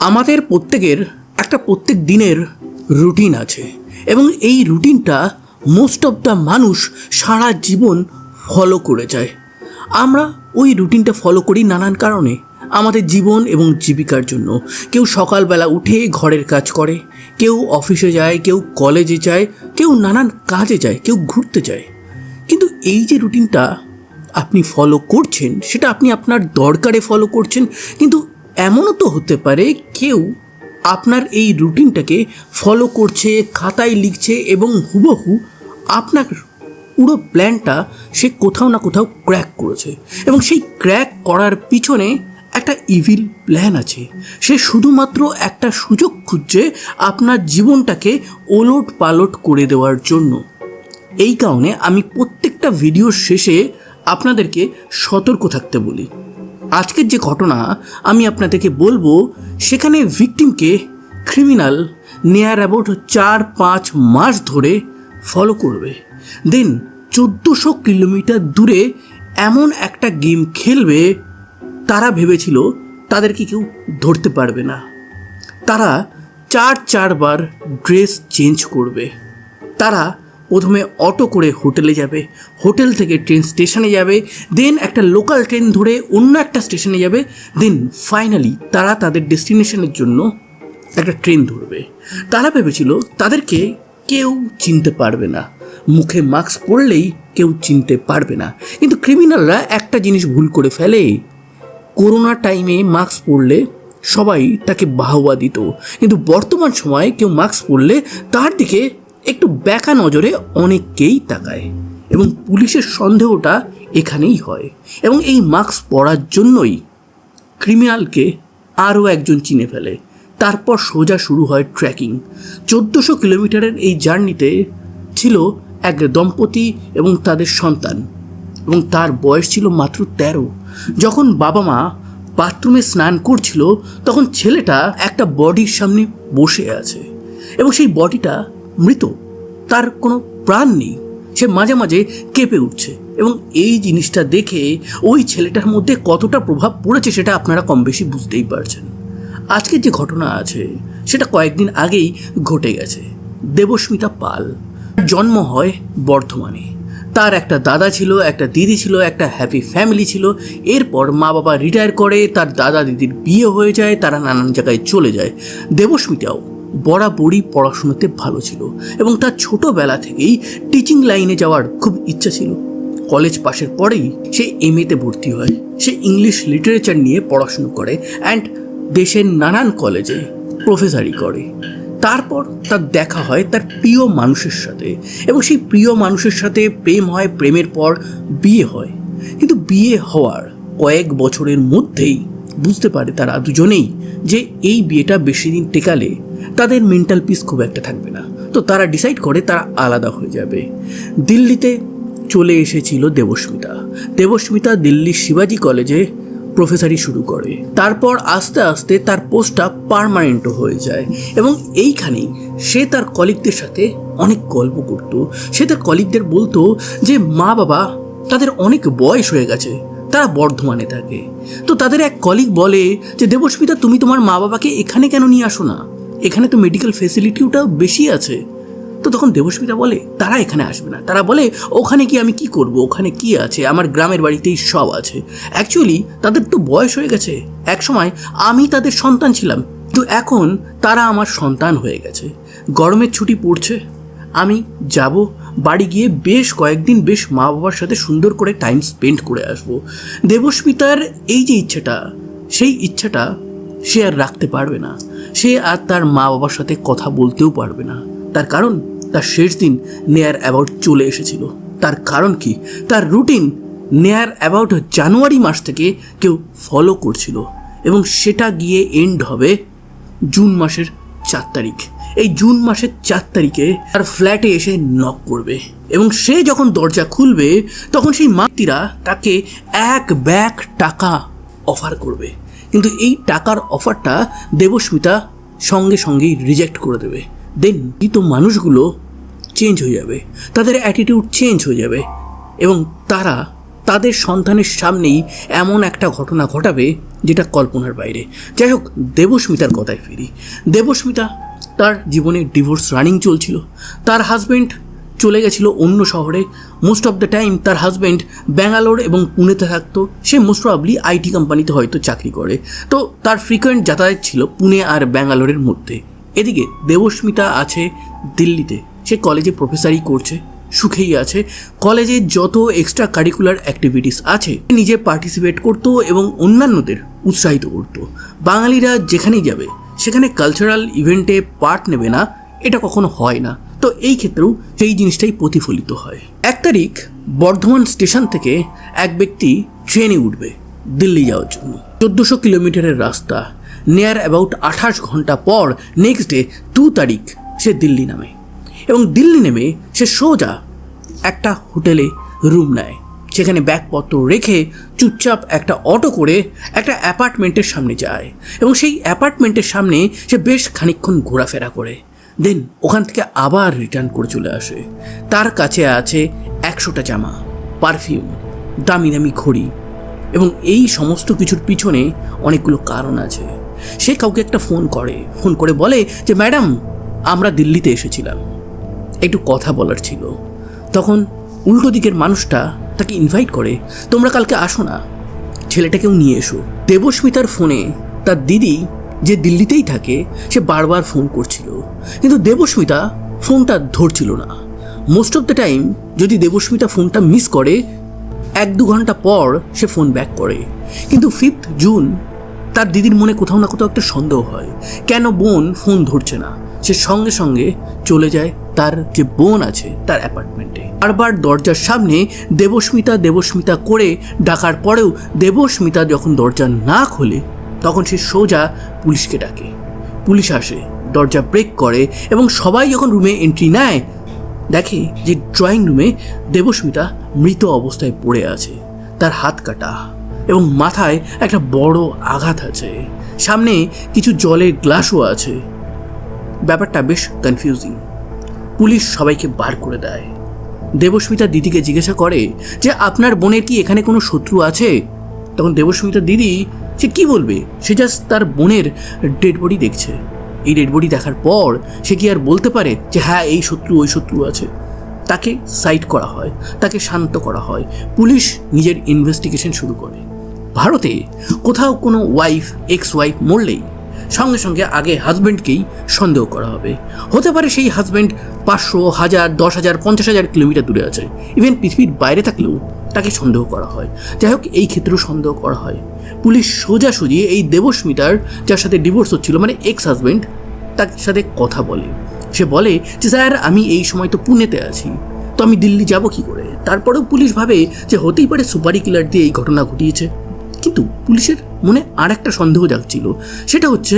আমাদের প্রত্যেকের একটা প্রত্যেক দিনের রুটিন আছে এবং এই রুটিনটা মোস্ট অফ দ্য মানুষ সারা জীবন ফলো করে যায়। আমরা ওই রুটিনটা ফলো করি নানান কারণে, আমাদের জীবন এবং জীবিকার জন্য। কেউ সকালবেলা উঠে ঘরের কাজ করে, কেউ অফিসে যায়, কেউ কলেজে যায়, কেউ নানান কাজে যায়, কেউ ঘুরতে যায়। কিন্তু এই যে রুটিনটা আপনি ফলো করছেন সেটা আপনি আপনার দরকারে ফলো করছেন, কিন্তু এমনও তো হতে পারে কেউ আপনার এই রুটিনটাকে ফলো করছে, খাতায় লিখছে এবং হুবহু আপনার পুরো প্ল্যানটা সে কোথাও না কোথাও ক্র্যাক করেছে এবং সেই ক্র্যাক করার পিছনে একটা ইভিল প্ল্যান আছে। সে শুধুমাত্র একটা সুযোগ খুঁজছে আপনার জীবনটাকে ওলট পালট করে দেওয়ার জন্য। এই কারণে আমি প্রত্যেকটা ভিডিওর শেষে আপনাদেরকে সতর্ক থাকতে বলি। আজকের যে ঘটনা আমি আপনাদেরকে বলবো, সেখানে ভিকটিমকে ক্রিমিনাল নিয়ার অ্যাবাউট 4-5 মাস ধরে ফলো করবে, দেন 1400 কিলোমিটার দূরে এমন একটা গেম খেলবে তারা ভেবেছিল তাদেরকে কেউ ধরতে পারবে না। তারা 4 বার ড্রেস চেঞ্জ করবে। তারা প্রথমে অটো করে হোটেলে যাবে, হোটেল থেকে ট্রেন স্টেশনে যাবে, দেন একটা লোকাল ট্রেন ধরে অন্য একটা স্টেশনে যাবে, দেন ফাইনালি তারা তাদের ডেস্টিনেশনের জন্য একটা ট্রেন ধরবে। তারা ভেবেছিল তাদেরকে কেউ চিনতে পারবে না, মুখে মাস্ক পরলেই কেউ চিনতে পারবে না। কিন্তু ক্রিমিনালরা একটা জিনিস ভুল করে ফেলে, করোনা টাইমে মাস্ক পরলে সবাই তাকে বাহবা দিত, কিন্তু বর্তমান সময়ে কেউ মাস্ক পরলে তার দিকে একটু ব্যাকা নজরে অনেককেই তাকায় এবং পুলিশের সন্দেহটা এখানেই হয়। এবং এই মাস্ক পরার জন্যই ক্রিমিনালকে আরও একজন চিনে ফেলে। তারপর সোজা শুরু হয় ট্র্যাকিং। 1400 কিলোমিটারের এই জার্নিতে ছিল এক দম্পতি এবং তাদের সন্তান, এবং তার বয়স ছিল মাত্র 13। যখন বাবা মা বাথরুমে স্নান করছিল তখন ছেলেটা একটা বডির সামনে বসে আছে এবং সেই বডিটা মৃত, তার কোনো প্রাণ নেই, সে মাঝে মাঝে কেঁপে উঠছে। এবং এই জিনিসটা দেখে ওই ছেলেটার মধ্যে কতটা প্রভাব পড়েছে সেটা আপনারা কম বেশি বুঝতেই পারছেন। আজকের যে ঘটনা আছে সেটা কয়েকদিন আগেই ঘটে গেছে। দেবস্মিতা পাল জন্ম হয় বর্ধমানে। তার একটা দাদা ছিল, একটা দিদি ছিল, একটা হ্যাপি ফ্যামিলি ছিল। এরপর মা বাবা রিটায়ার করে, তার দাদা দিদির বিয়ে হয়ে যায়, তারা নানান জায়গায় চলে যায়। দেবস্মিতাও বরাবরই পড়াশোনাতে ভালো ছিল এবং তার ছোটোবেলা থেকেই টিচিং লাইনে যাওয়ার খুব ইচ্ছা ছিল। কলেজ পাশের পরেই সে এমএতে ভর্তি হয়। সে ইংলিশ লিটারেচার নিয়ে পড়াশুনো করে অ্যান্ড দেশের নানান কলেজে প্রফেসরি করে। তারপর তার দেখা হয় তার প্রিয় মানুষের সাথে এবং সেই প্রিয় মানুষের সাথে প্রেম হয়, প্রেমের পর বিয়ে হয়। কিন্তু বিয়ে হওয়ার কয়েক বছরের মধ্যেই বুঝতে পারে তারা দুজনেই যে এই বিয়েটা বেশি দিন টেকালে তাদের মেন্টাল পিস খুব একটা থাকবে না। তো তারা ডিসাইড করে তারা আলাদা হয়ে যাবে। দিল্লিতে চলে এসেছিল দেবস্মিতা দিল্লির শিবাজি কলেজে প্রফেসরি শুরু করে। তারপর আস্তে আস্তে তার পোস্টটা পার্মানেন্টও হয়ে যায় এবং এইখানেই সে তার কলিগদের সাথে অনেক গল্প করতো। সে তার কলিগদের বলতো যে মা বাবা তাদের অনেক বয়স হয়ে গেছে, তারা বর্ধমানে থাকে। তো তাদের এক কলিগ বলে যে দেবস্মিতা, তুমি তোমার মা বাবাকে এখানে কেন নিয়ে আসো না, এখানে তো মেডিকেল ফেসিলিটিটাও বেশি আছে। তো তখন দেবস্মিতা বলে তারা এখানে আসবে না। তারা বলে ওখানে কি আমি কি করব, ওখানে কি আছে, আমার গ্রামের বাড়িতেই সব আছে। অ্যাকচুয়ালি তাদের তো বয়স হয়ে গেছে, একসময় আমি তাদের সন্তান ছিলাম, তো এখন তারা আমার সন্তান হয়ে গেছে। গরমের ছুটি পড়ছে, আমি যাব, বাড়ি গিয়ে বেশ কয়েকদিন বেশ মা বাবার সাথে সুন্দর করে টাইম স্পেন্ড করে আসব। দেবস্মিতার এই যে ইচ্ছেটা, সেই ইচ্ছাটা সে আর রাখতে পারবে না। সে আর তার মা বাবার সাথে কথা বলতেও পারবে না। তার কারণ তার শেষ দিন নিয়ার অ্যাবাউট চলে এসেছিল। তার কারণ কি, তার রুটিন নিয়ার অ্যাবাউট জানুয়ারি মাস থেকে কেউ ফলো করছিল এবং সেটা গিয়ে এন্ড হবে জুন মাসের 4 তারিখ। এই জুন মাসের 4 তারিখে তার ফ্ল্যাটে এসে নক করবে এবং সে যখন দরজা খুলবে তখন সেই ব্যক্তিরা তাকে 1 ব্যাগ টাকা অফার করবে। কিন্তু এই টাকার অফারটা দেবস্মিতা সঙ্গে সঙ্গেই রিজেক্ট করে দেবে। দেন তো মানুষগুলো চেঞ্জ হয়ে যাবে, তাদের অ্যাটিটিউড চেঞ্জ হয়ে যাবে এবং তারা তাদের সন্তানের সামনেই এমন একটা ঘটনা ঘটাবে যেটা কল্পনার বাইরে। যাই হোক, দেবস্মিতার কথায় ফিরি। দেবস্মিতা, তার জীবনে ডিভোর্স রানিং চলছিল। তার হাজব্যান্ড চলে গেছিল অন্য শহরে। মোস্ট অফ দ্য টাইম তার হাজব্যান্ড ব্যাঙ্গালোর এবং পুনেতে থাকতো। সে মোস্ট প্রবাবলি আইটি কোম্পানিতে হয়তো চাকরি করে, তো তার ফ্রিকোয়েন্ট যাতায়াত ছিল পুনে আর ব্যাঙ্গালোরের মধ্যে। এদিকে দেবস্মিতা আছে দিল্লিতে, সে কলেজে প্রফেসরই করছে, সুখেই আছে। কলেজে যত এক্সট্রা কারিকুলার অ্যাক্টিভিটিস আছে নিজে পার্টিসিপেট করতো এবং অন্যান্যদের উৎসাহিত করতো। বাঙালিরা যেখানেই যাবে সেখানে কালচারাল ইভেন্টে পার্ট নেবে না, এটা কখনো হয় না। তো এই ক্ষেত্রেও সেই জিনিসটাই প্রতিফলিত হয়। 1 তারিখ বর্ধমান স্টেশন থেকে এক ব্যক্তি ট্রেনে উঠবে দিল্লি যাওয়ার জন্য। 1400 কিলোমিটারের রাস্তা, নিয়ার অ্যাবাউট 28 ঘন্টা পর নেক্সট ডে 2 তারিখ সে দিল্লি নামে এবং দিল্লি নেমে সে সোজা একটা হোটেলে রুম নেয়। সেখানে ব্যাগপত্র রেখে চুপচাপ একটা অটো করে একটা অ্যাপার্টমেন্টের সামনে যায় এবং সেই অ্যাপার্টমেন্টের সামনে সে বেশ খানিকক্ষণ ঘোরাফেরা করে। দেন ওখান থেকে আবার রিটার্ন করে চলে আসে। তার কাছে আছে 100টা জামা, পারফিউম, দামি দামি ঘড়ি এবং এই সমস্ত কিছুর পিছনে অনেকগুলো কারণ আছে। সে কাউকে একটা ফোন করে বলে যে ম্যাডাম, আমরা দিল্লিতে এসেছিলাম, একটু কথা বলার ছিল। তখন উল্টো দিকের মানুষটা তাকে ইনভাইট করে, তোমরা কালকে আসো না, ছেলেটাকেও নিয়ে এসো। দেবস্মিতার ফোনে তার দিদি যে দিল্লিতেই থাকে সে বারবার ফোন করছিল, কিন্তু দেবস্মিতা ফোনটা ধরছিল না। মোস্ট অফ দ্য টাইম যদি দেবস্মিতা ফোনটা মিস করে 1-2 ঘন্টা পর সে ফোন ব্যাক করে। কিন্তু 5 জুন তার দিদির মনে কোথাও না কোথাও একটা সন্দেহ হয়, কেন বোন ফোন ধরছে না। সে সঙ্গে সঙ্গে চলে যায় তার যে বোন আছে তার অ্যাপার্টমেন্টে। বারবার দরজার সামনে দেবস্মিতা করে ডাকার পরেও দেবস্মিতা যখন দরজা না খোলে তখন সে সোজা পুলিশকে ডাকে। পুলিশ আসে, দরজা ব্রেক করে এবং সবাই যখন রুমে এন্ট্রি নেয় দেখে যে ড্রয়িং রুমে দেবস্মিতা মৃত অবস্থায় পড়ে আছে। তার হাত কাটা এবং মাথায় একটা বড় আঘাত আছে, সামনে কিছু জলের গ্লাসও আছে। ব্যাপারটা বেশ কনফিউজিং। পুলিশ সবাইকে বার করে দেয়। দেবস্মিতা দিদিকে জিজ্ঞাসা করে যে আপনার বোনের কি এখানে কোনো শত্রু আছে? তখন দেবস্মিতা দিদি সে কি বলবে, সে জাস্ট তার বোনের ডেড বডি দেখছে। এই ডেড বডি দেখার পর সে কি আর বলতে পারে যে হ্যাঁ এই শত্রু ওই শত্রু আছে? তাকে সাইড করা হয়, তাকে শান্ত করা হয়। পুলিশ নিজের ইনভেস্টিগেশন শুরু করে। ভারতে কোথাও কোনো এক্স ওয়াইফ মরলেই সঙ্গে সঙ্গে আগে হাজব্যান্ডকেই সন্দেহ করা হবে। হতে পারে সেই হাজব্যান্ড 500, 1000, 10,000, 50,000 কিলোমিটার দূরে আছে, ইভেন পৃথিবীর বাইরে থাকলেও তাকে সন্দেহ করা হয়। যাই হোক, এই ক্ষেত্রেও সন্দেহ করা হয়। পুলিশ সোজাসুজি এই দেবস্মিতার যার সাথে ডিভোর্স হচ্ছিল, মানে এক্স হাজব্যান্ড, তার সাথে কথা বলে। সে বলে যে স্যার আমি এই সময় তো পুনেতে আছি, তো আমি দিল্লি যাব কি করে? তারপরেও পুলিশ ভাবে যে হতেই পারে সুপারি কিলার দিয়ে এই ঘটনা ঘটিয়েছে। কিন্তু পুলিশের মনে আর একটা সন্দেহ জাগছিল, সেটা হচ্ছে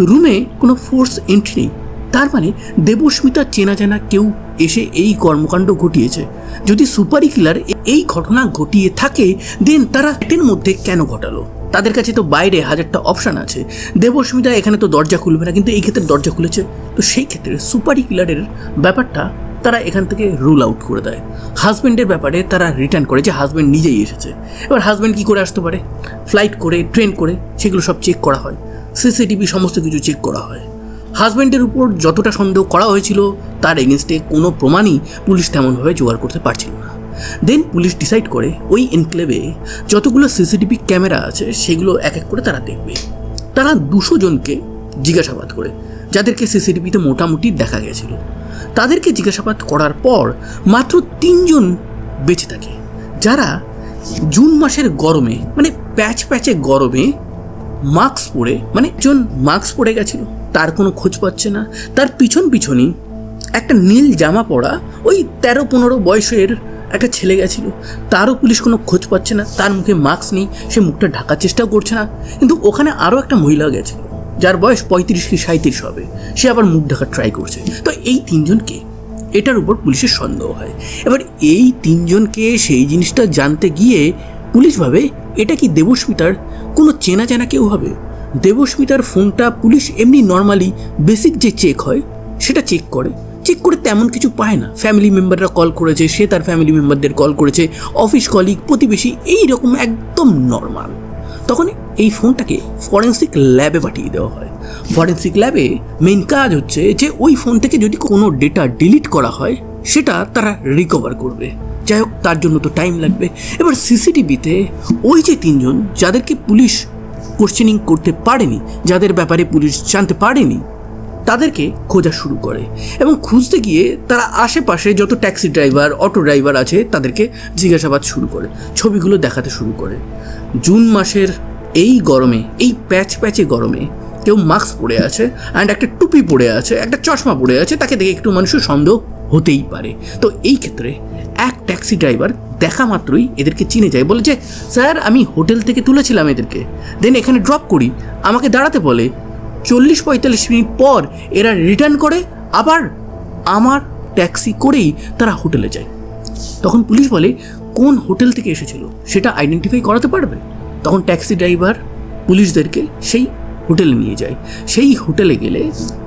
রুমে কোনো ফোর্স এন্ট্রি নেই। তার মানে দেবস্মিতা চেনা জানা কেউ এসে এই কর্মকাণ্ড ঘটিয়েছে। যদি সুপারি কিলার এই ঘটনা ঘটিয়ে থাকে দেন তারা এর মধ্যে কেন ঘটালো? তাদের কাছে তো বাইরে 1000টা অপশান আছে। দেবস্মিতা এখানে তো দরজা খুলবে না, কিন্তু এই ক্ষেত্রে দরজা খুলেছে। তো সেই ক্ষেত্রে সুপারি কিলারের ব্যাপারটা তারা এখান থেকে রুল আউট করে দেয়। হাজব্যান্ডের ব্যাপারে তারা রিটার্ন করে যে হাজব্যান্ড নিজেই এসেছে। এবার হাজব্যান্ড কী করে আসতে পারে? ফ্লাইট করে, ট্রেন করে, সেগুলো সব চেক করা হয়, সিসিটিভি সমস্ত কিছু চেক করা হয়। হাজব্যান্ডের উপর যতটা সন্দেহ করা হয়েছিল তার এগেনস্টে কোনো প্রমাণই পুলিশ তেমনভাবে জোগাড় করতে পারছিল না। দেন পুলিশ ডিসাইড করে ওই এনক্লেভে যতগুলো সিসিটিভি ক্যামেরা আছে সেগুলো এক এক করে তারা দেখবে। তারা 200 জনকে জিজ্ঞাসাবাদ করে, যাদেরকে সিসিটিভিতে মোটামুটি দেখা গেছিল। তাদেরকে জিজ্ঞাসাবাদ করার পর মাত্র 3 জন বেঁচে থাকে, যারা জুন মাসের গরমে, মানে প্যাচে গরমে মাস্ক পরে, মানে একজন মাস্ক পরে গেছিল, তার কোনো খোঁজ পাচ্ছে না। তার পিছনই একটা নীল জামা পরা ওই 13-15 বয়সের একটা ছেলে গেছিল, তারও পুলিশ কোনো খোঁজ পাচ্ছে না। তার মুখে মাস্ক নেই, সে মুখটা ঢাকার চেষ্টাও করছে না। কিন্তু ওখানে আরও একটা মহিলা গেছিল যার বয়স 35 কি 37 হবে, সে আবার মুখ ঢাকার ট্রাই করছে। তো এই 3 জনকে, এটার উপর পুলিশের সন্দেহ হয়। এবার এই 3 জনকে সেই জিনিসটা জানতে গিয়ে পুলিশ ভাবে এটা কি দেবস্মিতার কোনো চেনা জানা কেউ হবে। দেবস্মিতার ফোনটা পুলিশ এমনি নর্মালি বেসিক যে চেক হয় সেটা চেক করে, চেক করে তেমন কিছু পায় না। ফ্যামিলি মেম্বাররা কল করেছে, সে তার ফ্যামিলি মেম্বারদের কল করেছে, অফিস কলিগ, প্রতিবেশী, এইরকম একদম নর্মাল। তখন এই ফোনটাকে ফরেন্সিক ল্যাবে পাঠিয়ে দেওয়া হয়। ফরেন্সিক ল্যাবে মেইন কাজ হচ্ছে যে ওই ফোন থেকে যদি কোনো ডেটা ডিলিট করা হয় সেটা তারা রিকভার করবে। যাই হোক, তার জন্য তো টাইম লাগবে। এবার সিসিটিভিতে ওই যে 3 জন যাদেরকে পুলিশ কোশ্চেনিং করতে পারেনি, যাদের ব্যাপারে পুলিশ জানতে পারেনি, তাদেরকে খোঁজা শুরু করে এবং খুঁজতে গিয়ে তারা আশেপাশে যত ট্যাক্সি ড্রাইভার, অটো ড্রাইভার আছে তাদেরকে জিজ্ঞাসাবাদ শুরু করে, ছবিগুলো দেখাতে শুরু করে। জুন মাসের এই গরমে, এই প্যাচে গরমে কেউ মাস্ক পরে আছে অ্যান্ড একটা টুপি পরে আছে, একটা চশমা পরে আছে, তাকে দেখে একটু মানুষের সন্দেহ হতেই পারে। তো এই ক্ষেত্রে এক ট্যাক্সি ড্রাইভার দেখা মাত্রই এদেরকে চিনে যায়, বলে যে স্যার আমি হোটেল থেকে তুলেছিলাম এদেরকে, দেন এখানে ড্রপ করি, আমাকে দাঁড়াতে বলে, 40-45 মিনিট পর এরা রিটার্ন করে, আবার আমার ট্যাক্সি করেই তারা হোটেলে যায়। তখন পুলিশ বলে কোন হোটেল থেকে এসেছিল সেটা আইডেন্টিফাই করাতে পারবে? তখন ট্যাক্সি ড্রাইভার পুলিশদেরকে সেই হোটেলে নিয়ে যায়। সেই হোটেলে গেলে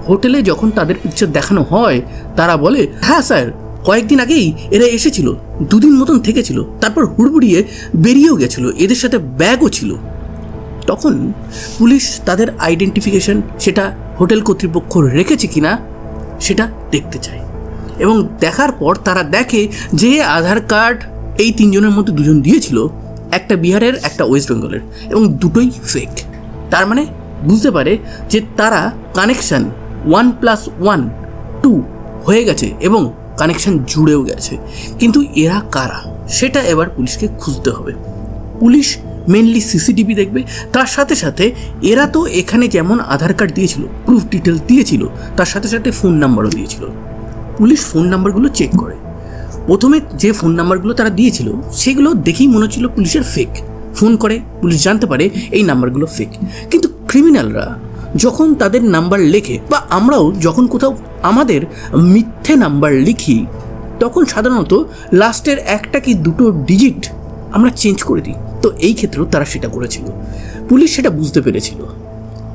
হোটেলে যখন তাদের পিকচার দেখানো হয়, তারা বলে হ্যাঁ স্যার, কয়েকদিন আগেই এরা এসেছিল, 2 দিন মতন থেকেছিল, তারপর হুড়বুড়িয়ে বেরিয়েও গেছিল, এদের সাথে ব্যাগও ছিল। তখন পুলিশ তাদের আইডেন্টিফিকেশন সেটা হোটেল কর্তৃপক্ষ রেখেছে কিনা সেটা দেখতে চায় এবং দেখার পর তারা দেখে যে আধার কার্ড এই 3 জনের মধ্যে 2 জন দিয়েছিল, একটা বিহারের, একটা ওয়েস্ট বেঙ্গলের, এবং দুটোই ফেক। তার মানে বুঝতে পারে যে তারা কানেকশান 1+1 2 হয়ে গেছে এবং কানেকশান জুড়েও গেছে। কিন্তু এরা কারা সেটা এবার পুলিশকে খুঁজতে হবে। পুলিশ মেনলি সিসিটিভি দেখবে, তার সাথে সাথে এরা তো এখানে যেমন আধার কার্ড দিয়েছিল, প্রুফ ডিটেল দিয়েছিল, তার সাথে সাথে ফোন নাম্বারও দিয়েছিল। পুলিশ ফোন নাম্বারগুলো চেক করে। প্রথমে যে ফোন নাম্বারগুলো তারা দিয়েছিল সেগুলো দেখেই মনে হচ্ছিল পুলিশের ফেক। ফোন করে পুলিশ জানতে পারে এই নাম্বারগুলো ফেক। কিন্তু ক্রিমিনালরা যখন তাদের নাম্বার লেখে, বা আমরাও যখন কোথাও আমাদের মিথ্যে নাম্বার লিখি, তখন সাধারণত লাস্টের 1টা কি 2টো ডিজিট আমরা চেঞ্জ করে দিই। তো এই ক্ষেত্রেও তারা সেটা করেছিল, পুলিশ সেটা বুঝতে পেরেছিল।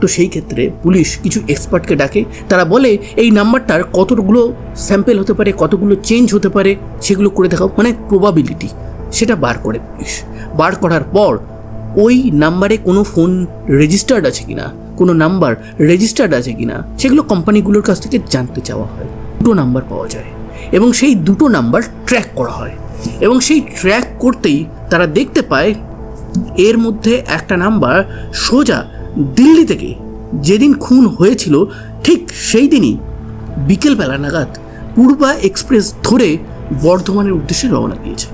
তো সেই ক্ষেত্রে পুলিশ কিছু এক্সপার্টকে ডাকে, তারা বলে এই নাম্বারটার কতগুলো স্যাম্পেল হতে পারে, কতগুলো চেঞ্জ হতে পারে, সেগুলো করে দেখাও, মানে প্রবাবিলিটি, সেটা বার করে পুলিশ। বার করার পর ওই নাম্বারে কোনো ফোন রেজিস্টার্ড আছে কিনা, কোনো নাম্বার রেজিস্টার্ড আছে কিনা, সেগুলো কোম্পানিগুলোর কাছ থেকে জানতে চাওয়া হয়। 2টো নাম্বার পাওয়া যায় এবং সেই 2টো নাম্বার ট্র্যাক করা হয় এবং সেই ট্র্যাক করতেই তারা দেখতে পায় এর মধ্যে একটা নাম্বার সোজা দিল্লি থেকে যেদিন খুন হয়েছিল ঠিক সেই দিনই বিকেলবেলা নাগাদ পূর্বা এক্সপ্রেস ধরে বর্ধমানের উদ্দেশ্যে রওনা দিয়েছে।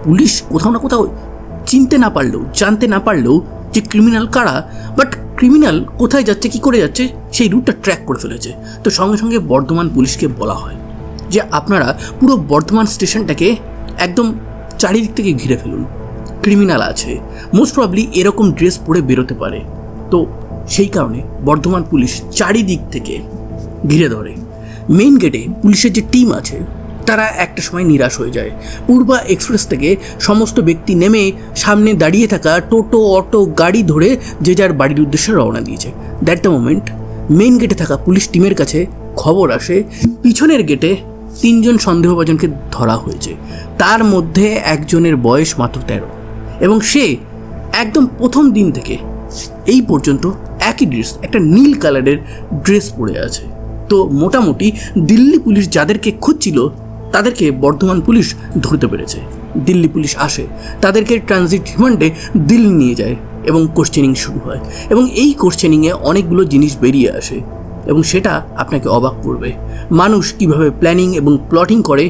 পুলিশ কোথাও না কোথাও চিনতে না পারলেও, জানতে না পারলেও যে ক্রিমিনাল কারা, বাট ক্রিমিনাল কোথায় যাচ্ছে, কী করে যাচ্ছে, সেই রুটটা ট্র্যাক করে ফেলেছে। তো সঙ্গে সঙ্গে বর্ধমান পুলিশকে বলা হয় যে আপনারা পুরো বর্ধমান স্টেশনটাকে একদম চারিদিক থেকে ঘিরে ফেলুন, ক্রিমিনাল আছে, মোস্ট প্রবাবলি এরকম ড্রেস পরে বেরোতে পারে। তো সেই কারণে বর্ধমান পুলিশ চারিদিক থেকে ঘিরে ধরে। মেইন গেটে পুলিশের যে টিম আছে তারা একটা সময় নিরাশ হয়ে যায়। পূর্বা এক্সপ্রেস থেকে সমস্ত ব্যক্তি নেমে সামনে দাঁড়িয়ে থাকা টোটো, অটো, গাড়ি ধরে যে যার বাড়ির উদ্দেশ্যে রওনা দিয়েছে। দ্যাট দ্য মোমেন্ট মেইন গেটে থাকা পুলিশ টিমের কাছে খবর আসে পিছনের গেটে 3 জন সন্দেহভাজনকে ধরা হয়েছে। তার মধ্যে একজনের বয়স মাত্র 13 এবং সে একদম প্রথম দিন থেকে এই পর্যন্ত একই ড্রেস, একটা নীল কালারের ড্রেস পরে আছে। তো মোটামুটি দিল্লি পুলিশ যাদেরকে খুঁজছিল তাদেরকে বর্ধমান পুলিশ ধরতে পেরেছে। দিল্লি পুলিশ আসে, তাদেরকে ট্রানজিট রিমান্ডে দিল্লি নিয়ে যায় এবং কোশ্চেনিং শুরু হয় এবং এই কোশ্চেনিংয়ে অনেকগুলো জিনিস বেরিয়ে আসে এবং সেটা আপনাকে অবাক করবে। মানুষ কিভাবে প্ল্যানিং এবং প্লটিং করে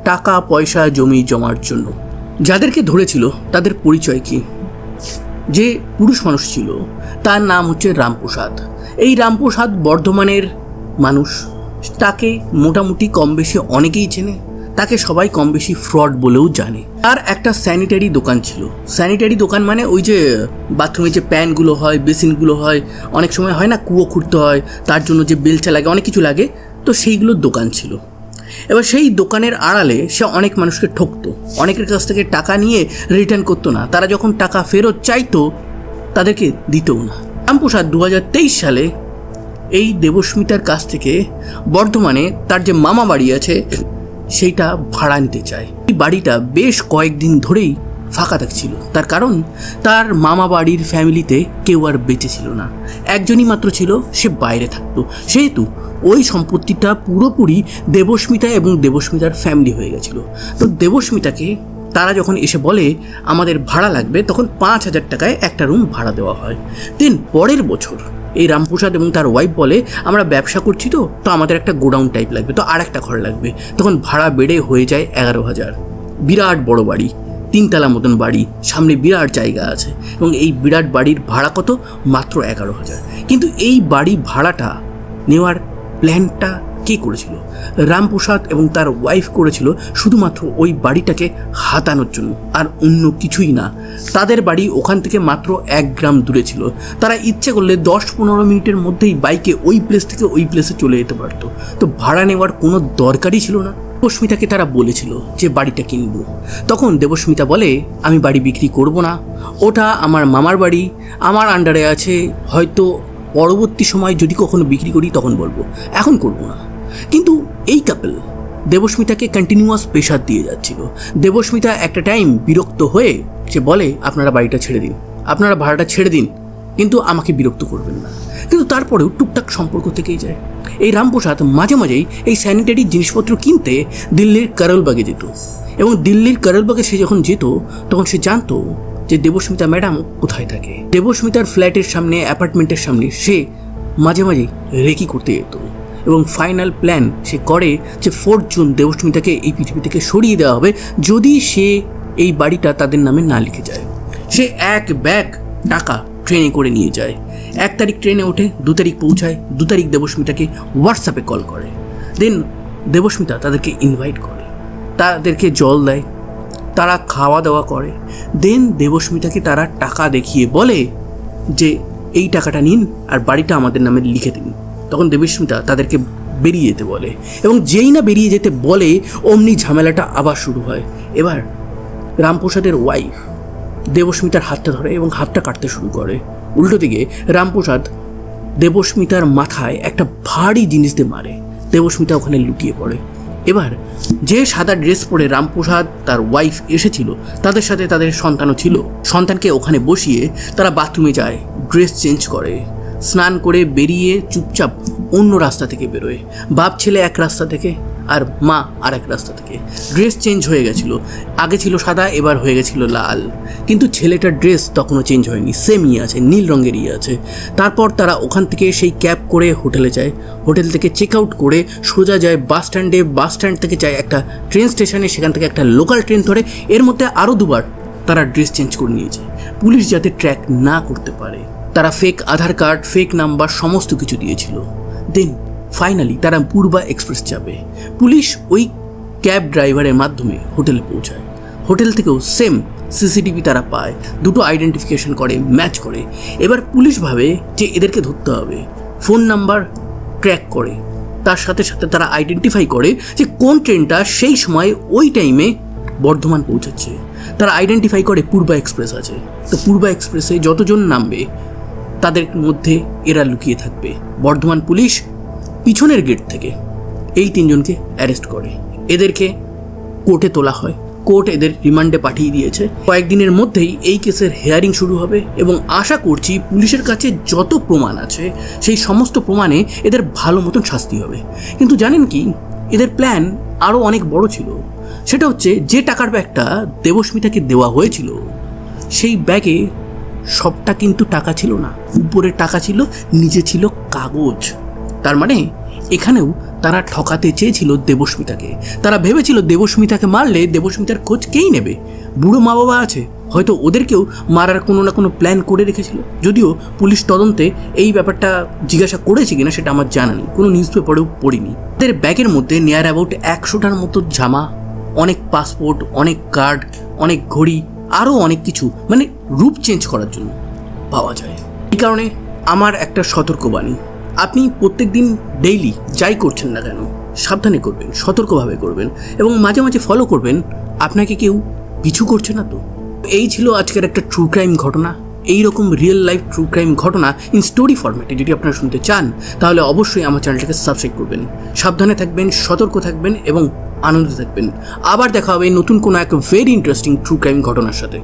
টাকা পয়সা জমি জমার জন্য। যাদেরকে ধরেছিল তাদের পরিচয় কি? যে পুরুষ মানুষ ছিল তার নাম হচ্ছে রামপ্রসাদ। এই রামপ্রসাদ বর্ধমানের মানুষ, তাকে মোটামুটি কম বেশি অনেকেই চেনে, তাকে সবাই কম বেশি ফ্রড বলেও জানে। তার একটা স্যানিটারি দোকান ছিল। স্যানিটারি দোকান মানে ওই যে বাথরুমে যে প্যানগুলো হয়, বেসিনগুলো হয়, অনেক সময় হয় না কুয়ো খুঁড়তে হয়, তার জন্য যে বেলচা লাগে, অনেক কিছু লাগে, তো সেইগুলোর দোকান ছিল। এবার সেই দোকানের আড়ালে সে অনেক মানুষকে ঠকতো, অনেকের কাছ থেকে টাকা নিয়ে রিটার্ন করতো না, তারা যখন টাকা ফেরত চাইতো তাদেরকে দিতও না। রামপ্রসাদ 2023 সালে এই দেবস্মিতার কাছ থেকে বর্ধমানে তার যে মামা বাড়ি আছে সেইটা ভাড়া নিতে চায়। এই বাড়িটা বেশ কয়েকদিন ধরেই ফাঁকা থাকছিল, তার কারণ তার মামা বাড়ির ফ্যামিলিতে কেউ আর বেঁচে ছিল না, একজনই মাত্র ছিল, সে বাইরে থাকতো। সেহেতু ওই সম্পত্তিটা পুরোপুরি দেবস্মিতা এবং দেবস্মিতার ফ্যামিলি হয়ে গেছিল। তো দেবস্মিতাকে তারা যখন এসে বলে আমাদের ভাড়া লাগবে, তখন 5,000 টাকায় একটা রুম ভাড়া দেওয়া হয়। দেন পরের বছর এই রামপ্রসাদ এবং তার ওয়াইফ বলে আমরা ব্যবসা করছি, তো আমাদের একটা গোডাউন টাইপ লাগবে, তো আর একটা ঘর লাগবে। তখন ভাড়া বেড়ে হয়ে যায় 11,000। বিরাট বড় বাড়ি, 3 তলা মতন বাড়ি, সামনে বিরাট জায়গা আছে, এবং এই বিরাট বাড়ির ভাড়া কত? মাত্র 11,000। কিন্তু এই বাড়ি ভাড়াটা নেওয়ার প্ল্যানটা কে করেছিল? রামপ্রসাদ এবং তার ওয়াইফ করেছিল শুধুমাত্র ওই বাড়িটাকে হাতানোর জন্য, আর অন্য কিছুই না। তাদের বাড়ি ওখান থেকে মাত্র 1 গ্রাম দূরে ছিল। তারা ইচ্ছে করলে 10-15 মিনিটের মধ্যেই বাইকে ওই প্লেস থেকে ওই প্লেসে চলে যেতে পারতো। তো ভাড়া নেওয়ার কোনো দরকারই ছিল না। দেবস্মিতাকে তারা বলেছিল যে বাড়িটা কিনবো। তখন দেবস্মিতা বলে আমি বাড়ি বিক্রি করব না, ওটা আমার মামার বাড়ি, আমার আন্ডারে আছে, হয়তো পরবর্তী সময় যদি কখনো বিক্রি করি তখন বলবো, এখন করব না। কিন্তু এই কাপল দেবস্মিতাকে কন্টিনিউয়াস প্রেশার দিয়ে যাচ্ছিল। দেবস্মিতা একটা টাইম বিরক্ত হয়ে সে বলে আপনারা বাড়িটা ছেড়ে দিন, আপনারা ভাড়াটা ছেড়ে দিন, কিন্তু আমাকে বিরক্ত করবেন না। কিন্তু তারপরেও টুকটাক সম্পর্ক থেকেই যায়। এই রামপ্রসাদ মাঝে মাঝেই এই স্যানিটারি জিনিসপত্র কিনতে দিল্লির করলবাগে যেত, এবং দিল্লির করলবাগে সে যখন যেত তখন সে জানতো যে দেবস্মিতা ম্যাডাম কোথায় থাকে। দেবস্মিতার ফ্ল্যাটের সামনে, অ্যাপার্টমেন্টের সামনে সে মাঝে মাঝে রেকি করতে যেত, এবং ফাইনাল প্ল্যান সে করে যে 4 জুন দেবস্মিতাকে এই পৃথিবী থেকে সরিয়ে দেওয়া হবে যদি সে এই বাড়িটা তাদের নামে না লিখে যায়। সে 1 ব্যাগ টাকা ট্রেনে করে নিয়ে যায়। 1 তারিখ ট্রেনে ওঠে, 2 তারিখ পৌঁছায়, 2 তারিখ দেবস্মিতাকে হোয়াটসঅ্যাপে কল করে। দেন দেবস্মিতা তাদেরকে ইনভাইট করে, তাদেরকে জল দেয়, তারা খাওয়া দাওয়া করে। দেন দেবস্মিতাকে তারা টাকা দেখিয়ে বলে যে এই টাকাটা নিন আর বাড়িটা আমাদের নামে লিখে দিন। তখন দেবস্মিতা তাদেরকে বেরিয়ে যেতে বলে, এবং যেই না বেরিয়ে যেতে বলে অমনি ঝামেলাটা আবার শুরু হয়। এবার রামপ্রসাদের ওয়াইফ দেবস্মিতার হাতটা ধরে এবং হাতটা কাটতে শুরু করে। উল্টো দিকে রামপ্রসাদ দেবস্মিতার মাথায় একটা ভারী জিনিস দিয়ে মারে, দেবস্মিতা ওখানে লুটিয়ে পড়ে। এবার যে সাদা ড্রেস পরে রামপ্রসাদ তার ওয়াইফ এসেছিল তাদের সাথে তাদের সন্তানও ছিল, সন্তানকে ওখানে বসিয়ে তারা বাথরুমে যায়, ড্রেস চেঞ্জ করে, স্নান করে বেরিয়ে চুপচাপ অন্য রাস্তা থেকে বেরোয়। বাপ ছেলে এক রাস্তা থেকে আর মা আর এক রাস্তা থেকে। ড্রেস চেঞ্জ হয়ে গেছিলো, আগে ছিল সাদা, এবার হয়ে গেছিলো লাল, কিন্তু ছেলেটার ড্রেস তখনও চেঞ্জ হয়নি, সেমই আছে, নীল রঙেরই আছে। তারপর তারা ওখান থেকে সেই ক্যাব করে হোটেলে যায়, হোটেল থেকে চেক আউট করে সোজা যায় বাস স্ট্যান্ডে, বাস স্ট্যান্ড থেকে যায় একটা ট্রেন স্টেশনে, সেখান থেকে একটা লোকাল ট্রেন ধরে। এর মধ্যে আরও 2বার তারা ড্রেস চেঞ্জ করে নিয়েছে, পুলিশ যাতে ট্র্যাক না করতে পারে। তারা ফেক আধার কার্ড, ফেক নাম্বার সমস্ত কিছু দিয়েছিল। দেন ফাইনালি তারা পূর্বা এক্সপ্রেস যাবে। পুলিশ ওই ক্যাব ড্রাইভারের মাধ্যমে হোটেলে পৌঁছায়। হোটেল থেকেও সেম সিসিটিভি তারা পায়, 2টো আইডেন্টিফিকেশন করে, ম্যাচ করে। এবার পুলিশ ভাবে যে এদেরকে ধরতে হবে, ফোন নাম্বার ট্র্যাক করে, তার সাথে সাথে তারা আইডেন্টিফাই করে যে কোন ট্রেনটা সেই সময় ওই টাইমে বর্ধমান পৌঁছাচ্ছে। তারা আইডেন্টিফাই করে পূর্বা এক্সপ্রেস আছে, তো পূর্বা এক্সপ্রেসে যতজন নামবে তাদের মধ্যে এরা লুকিয়ে থাকবে। বর্ধমান পুলিশ পিছনের গেট থেকে এই 3 জনকে অ্যারেস্ট করে, এদেরকে কোর্টে তোলা হয়। কোর্ট এদের রিমান্ডে পাঠিয়ে দিয়েছে। কয়েকদিনের মধ্যেই এই কেসের হিয়ারিং শুরু হবে, এবং আশা করছি পুলিশের কাছে যত প্রমাণ আছে সেই সমস্ত প্রমাণে এদের ভালো মতন শাস্তি হবে। কিন্তু জানেন কি, এদের প্ল্যান আরও অনেক বড় ছিল। সেটা হচ্ছে যে টাকার ব্যাগটা দেবস্মিতাকে দেওয়া হয়েছিল সেই ব্যাগে সবটা কিন্তু টাকা ছিল না, উপরে টাকা ছিল, নিচে ছিল কাগজ। তার মানে এখানেও তারা ঠকাতে চেয়েছিল দেবস্মিতাকে। তারা ভেবেছিল দেবস্মিতাকে মারলে দেবস্মিতার খোঁজ কেই নেবে, বুড়ো মা বাবা আছে, হয়তো ওদেরকেও মারার কোনো না কোনো প্ল্যান করে রেখেছিল। যদিও পুলিশ তদন্তে এই ব্যাপারটা জিজ্ঞাসা করেছে কিনা সেটা আমার জানা নেই, কোনো নিউজ পেপারেও পড়িনি। এদের ব্যাগের মধ্যে নিয়ার অ্যাবাউট 100টার মতো জামা, অনেক পাসপোর্ট, অনেক কার্ড, অনেক ঘড়ি, আরও অনেক কিছু, মানে রূপ চেঞ্জ করার জন্য পাওয়া যায়। এই কারণে আমার একটা সতর্কবাণী, আপনি প্রত্যেক দিন ডেইলি যাই করছেন না কেন সাবধানে করবেন, সতর্কভাবে করবেন, এবং মাঝে মাঝে ফলো করবেন আপনাকে কেউ পিছু করছে না তো। এই ছিল আজকের একটা ট্রু ক্রাইম ঘটনা। এই রকম রিয়েল লাইফ ট্রু ক্রাইম ঘটনা ইন স্টোরি ফরম্যাটে যদি আপনারা শুনতে চান, তাহলে অবশ্যই আমার চ্যানেলটাকে সাবস্ক্রাইব করবেন। সাবধানে থাকবেন, সতর্ক থাকবেন এবং আনন্দে থাকবেন। আবার দেখা হবে নতুন কোনো এক ভেরি ইন্টারেস্টিং ট্রু ক্রাইম ঘটনার সাথে।